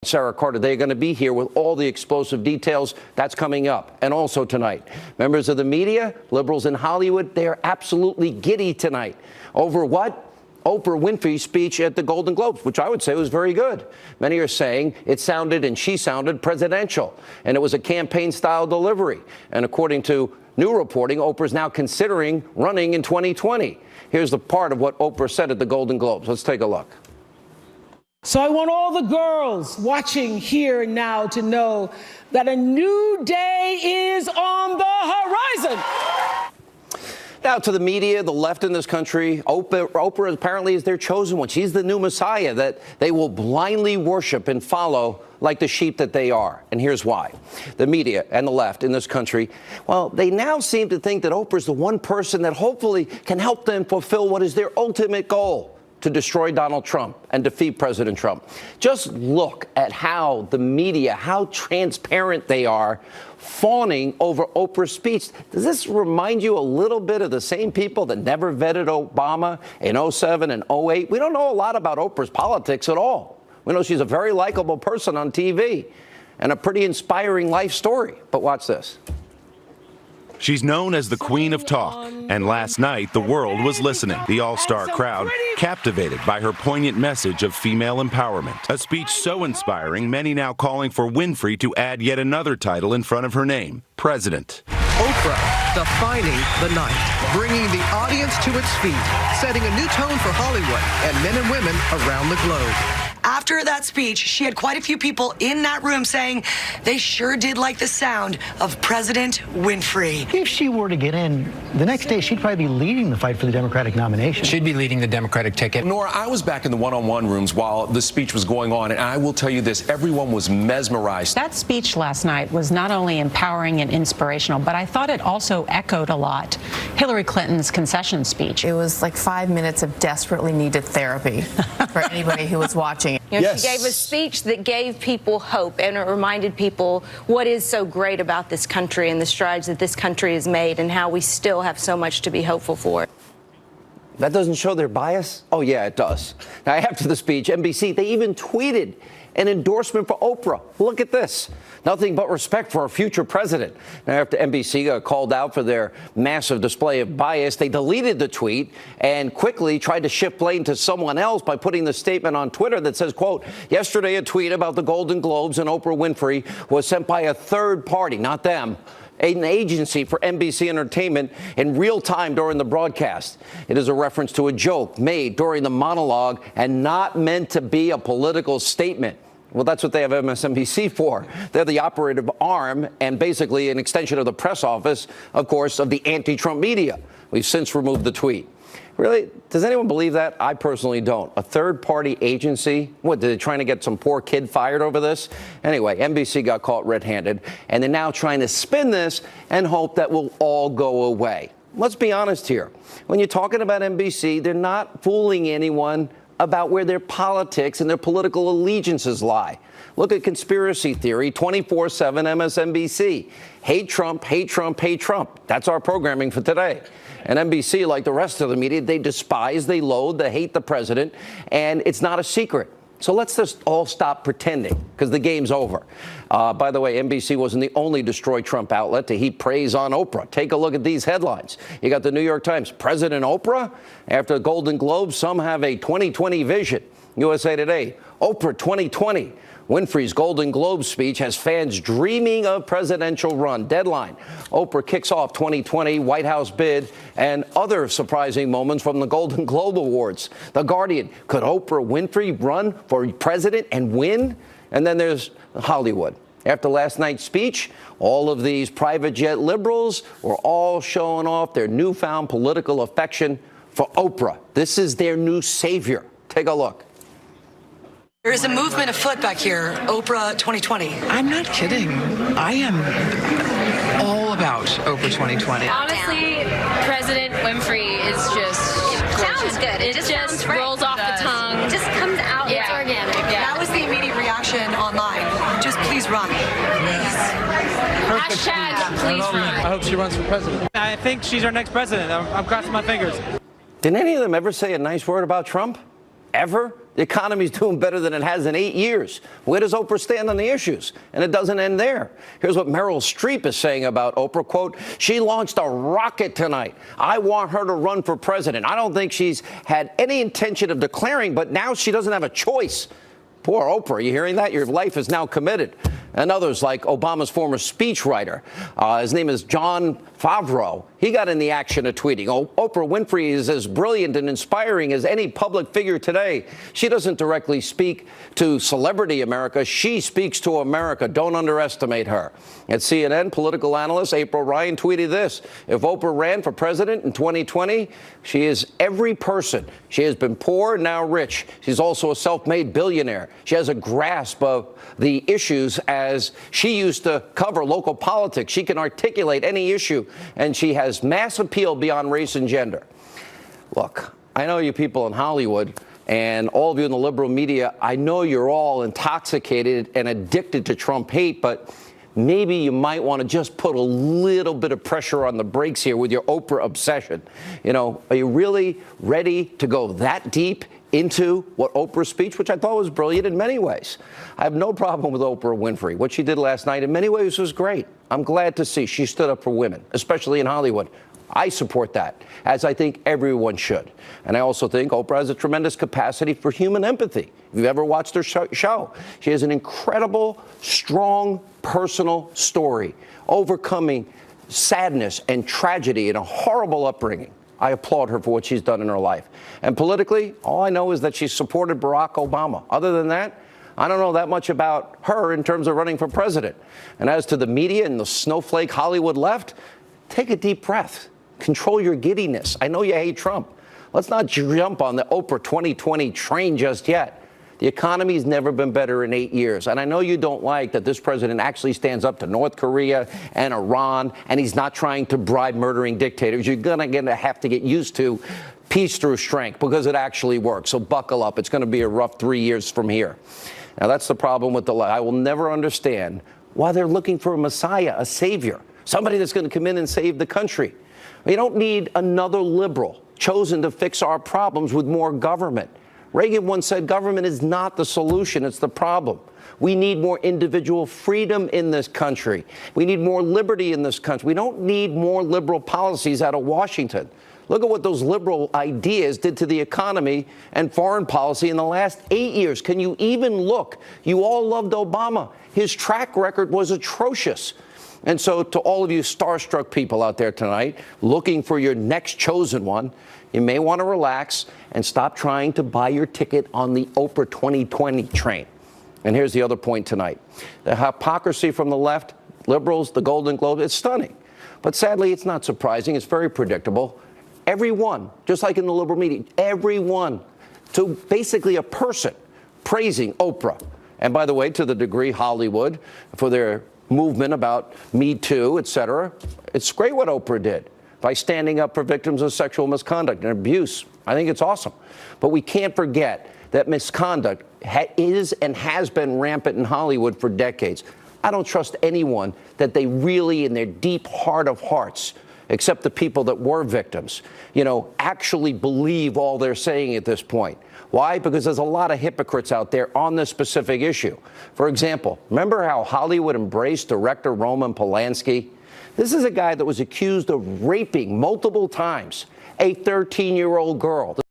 Sarah Carter, they're going to be here with all the explosive details. That's coming up. And also tonight, members of the media, liberals in Hollywood, they are absolutely giddy tonight. Over what? Oprah Winfrey's speech at the Golden Globes, which I would say was very good. Many are saying it sounded, and she sounded, presidential. And it was a campaign-style delivery. And according to new reporting, Oprah's now considering running in 2020. Here's the part of what Oprah said at the Golden Globes. Let's take a look. So I want all the girls watching here and now to know that a new day is on the horizon. Now to the media, the left in this country, Oprah apparently is their chosen one. She's the new Messiah that they will blindly worship and follow like the sheep that they are. And here's why. The media and the left in this country, well, they now seem to think that Oprah's the one person that hopefully can help them fulfill what is their ultimate goal: to destroy Donald Trump and defeat President Trump. Just look at how the media, how transparent they are, fawning over Oprah's speech. Does this remind you a little bit of the same people that never vetted Obama in 07 and 08? We don't know a lot about Oprah's politics at all. We know she's a very likable person on TV and a pretty inspiring life story. But watch this. She's known as the Queen of Talk, and last night the world was listening. The all-star crowd captivated by her poignant message of female empowerment. A speech so inspiring, many now calling for Winfrey to add yet another title in front of her name: President. Oprah defining the night, bringing the audience to its feet, setting a new tone for Hollywood and men and women around the globe. After that speech, she had quite a few people in that room saying they sure did like the sound of President Winfrey. If she were to get in, the next day she'd probably be leading the fight for the Democratic nomination. She'd be leading the Democratic ticket. Nora, I was back in the one-on-one rooms while the speech was going on, and I will tell you this, everyone was mesmerized. That speech last night was not only empowering and inspirational, but I thought it also echoed a lot Hillary Clinton's concession speech. It was like 5 minutes of desperately needed therapy for anybody who was watching. You know, She gave a speech that gave people hope, and it reminded people what is so great about this country and the strides that this country has made and how we still have so much to be hopeful for. That doesn't show their bias? Oh, yeah, it does. Now, after the speech, NBC, they even tweeted an endorsement for Oprah. Look at this. Nothing but respect for our future president. Now, after NBC got called out for their massive display of bias, they deleted the tweet and quickly tried to shift blame to someone else by putting the statement on Twitter that says, quote, yesterday a tweet about the Golden Globes and Oprah Winfrey was sent by a third party, not them, an agency for NBC Entertainment in real time during the broadcast. It is a reference to a joke made during the monologue and not meant to be a political statement. Well, that's what they have MSNBC for. They're the operative arm and basically an extension of the press office, of course, of the anti-Trump media. We've since removed the tweet. Really? Does anyone believe that? I personally don't. A third-party agency? What, they're trying to get some poor kid fired over this? Anyway, NBC got caught red-handed, and they're now trying to spin this and hope that will all go away. Let's be honest here. When you're talking about NBC, they're not fooling anyone about where their politics and their political allegiances lie. Look at conspiracy theory 24/7 MSNBC. Hate Trump, hate Trump, hate Trump. That's our programming for today. And NBC, like the rest of the media, they despise, they loathe, they hate the president, and it's not a secret. So let's just all stop pretending, because the game's over. By the way, NBC wasn't the only destroy Trump outlet to heap praise on Oprah. Take a look at these headlines. You got the New York Times, President Oprah? After the Golden Globes, some have a 2020 vision. USA Today, Oprah 2020. Winfrey's Golden Globe speech has fans dreaming of presidential run. Deadline, Oprah kicks off 2020 White House bid and other surprising moments from the Golden Globe Awards. The Guardian, could Oprah Winfrey run for president and win? And then there's Hollywood. After last night's speech, all of these private jet liberals were all showing off their newfound political affection for Oprah. This is their new savior. Take a look. There is a movement afoot back here, Oprah 2020. I'm not kidding. I am all about Oprah 2020. Honestly, President Winfrey is just Sounds good. It just rolls off the tongue. It just comes out. Yeah. It's organic. Yeah. That was the immediate reaction online. Just please run. Hashtag please run. I hope she runs for president. I think she's our next president. I'm crossing my fingers. Did any of them ever say a nice word about Trump? Ever? The economy's doing better than it has in 8 years. Where does Oprah stand on the issues? And it doesn't end there. Here's what Meryl Streep is saying about Oprah, quote, "She launched a rocket tonight. I want her to run for president. I don't think she's had any intention of declaring, but now she doesn't have a choice." Poor Oprah, you hearing that? Your life is now committed. And others like Obama's former speechwriter, his name is John Favreau. He got in the action of tweeting, Oprah Winfrey is as brilliant and inspiring as any public figure today. She doesn't directly speak to celebrity America. She speaks to America. Don't underestimate her. At CNN, political analyst April Ryan tweeted this: if Oprah ran for president in 2020, she is every person. She has been poor, now rich. She's also a self-made billionaire. She has a grasp of the issues as she used to cover local politics. She can articulate any issue, and she has mass appeal beyond race and gender. Look, I know you people in Hollywood and all of you in the liberal media, I know you're all intoxicated and addicted to Trump hate, but maybe you might want to just put a little bit of pressure on the brakes here with your Oprah obsession. You know, are you really ready to go that deep into what Oprah's speech, which I thought was brilliant in many ways? I have no problem with Oprah Winfrey. What she did last night in many ways was great. I'm glad to see she stood up for women, especially in Hollywood. I support that, as I think everyone should. And I also think Oprah has a tremendous capacity for human empathy. If you've ever watched her show, she has an incredible, strong, personal story, overcoming sadness and tragedy in a horrible upbringing. I applaud her for what she's done in her life. And politically, all I know is that she supported Barack Obama. Other than that, I don't know that much about her in terms of running for president. And as to the media and the snowflake Hollywood left, take a deep breath. Control your giddiness. I know you hate Trump. Let's not jump on the Oprah 2020 train just yet. The economy's never been better in 8 years. And I know you don't like that this president actually stands up to North Korea and Iran, and he's not trying to bribe murdering dictators. You're going to have to get used to peace through strength, because it actually works. So buckle up. It's going to be a rough 3 years from here. Now, that's the problem with the left. I will never understand why they're looking for a messiah, a savior, somebody that's going to come in and save the country. We don't need another liberal chosen to fix our problems with more government. Reagan once said government is not the solution, it's the problem. We need more individual freedom in this country. We need more liberty in this country. We don't need more liberal policies out of Washington. Look at what those liberal ideas did to the economy and foreign policy in the last 8 years. Can you even look? You all loved Obama. His track record was atrocious. And so to all of you starstruck people out there tonight, looking for your next chosen one, you may want to relax and stop trying to buy your ticket on the Oprah 2020 train. And here's the other point tonight. The hypocrisy from the left, liberals, the Golden Globe, it's stunning. But sadly, it's not surprising. It's very predictable. Everyone, just like in the liberal media, everyone, to basically a person, praising Oprah. And by the way, to the degree Hollywood, for their movement about Me Too, et cetera, it's great what Oprah did by standing up for victims of sexual misconduct and abuse. I think it's awesome. But we can't forget that misconduct is and has been rampant in Hollywood for decades. I don't trust anyone that they really, in their deep heart of hearts, except the people that were victims, actually believe all they're saying at this point. Why? Because there's a lot of hypocrites out there on this specific issue. For example, remember how Hollywood embraced director Roman Polanski? This is a guy that was accused of raping multiple times a 13-year-old girl.